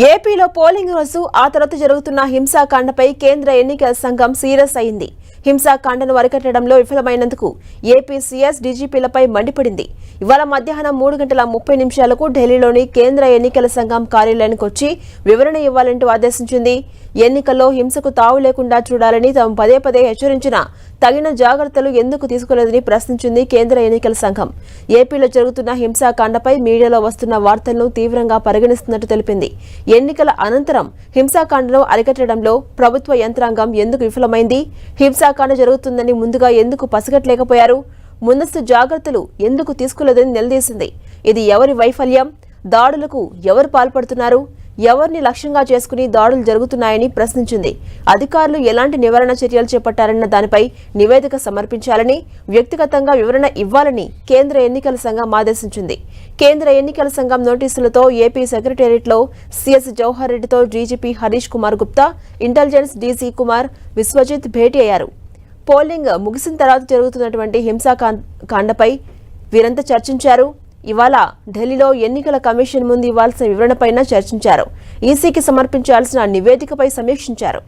ఏపీలో పోలింగ్ రోజు ఆ తర్వాత జరుగుతున్న హింసాకాండపై కేంద్ర ఎన్నికల సంఘం సీరియస్ అయింది. హింసాకాండను అరికట్టడంలో విఫలమైనందుకు ఏపీ సీఎస్ డీజీపీలపై మండిపడింది. ఇవాళ మధ్యాహ్నం 3:30 ఢిల్లీలోని కేంద్ర ఎన్నికల సంఘం కార్యాలయానికి వచ్చి వివరణ ఇవ్వాలంటూ ఆదేశించింది. ఎన్నికల్లో హింసకు తావు లేకుండా చూడాలని తాము పదే హెచ్చరించినా తగిన జాగ్రత్తలు ఎందుకు తీసుకోలేదని ప్రశ్నించింది కేంద్ర ఎన్నికల సంఘం. ఏపీలో జరుగుతున్న హింసాకాండపై మీడియాలో వస్తున్న వార్తలను తీవ్రంగా పరిగణిస్తున్నట్టు తెలిపింది. ఎన్నికల అనంతరం హింసాకాండను అరికట్టడంలో ప్రభుత్వ యంత్రాంగం ఎందుకు విఫలమైంది? హింసాకాండ జరుగుతుందని ముందుగా ఎందుకు పసిగట్టలేకపోయారు? ముందస్తు జాగ్రత్తలు ఎందుకు తీసుకోలేదని నిలదీసింది. ఇది ఎవరి వైఫల్యం? దాడులకు ఎవరు పాల్పడుతున్నారు? ఎవరిని లక్ష్యంగా చేసుకుని దాడులు జరుగుతున్నాయని ప్రశ్నించింది. అధికారులు ఎలాంటి నివారణ చర్యలు చేపట్టారన్న దానిపై నివేదిక సమర్పించాలని, వ్యక్తిగతంగా వివరణ ఇవ్వాలని కేంద్ర ఎన్నికల సంఘం ఆదేశించింది. కేంద్ర ఎన్నికల సంఘం నోటీసులతో ఏపీ సెక్రటేరియట్లో సీఎస్ జవహర్ రెడ్డితో DGP Harish Kumar Gupta, intelligence DC Kumar Vishwajit భేటీ అయ్యారు. పోలింగ్ ముగిసిన తర్వాత జరుగుతున్నటువంటి హింసాకాండపై వీరంతా చర్చించారు. ఇవాళ ఢిల్లీలో ఎన్నికల కమిషన్ ముందు ఇవ్వాల్సిన వివరణపైన చర్చించారు. ఈసీకి సమర్పించాల్సిన నివేదికపై సమీక్షించారు.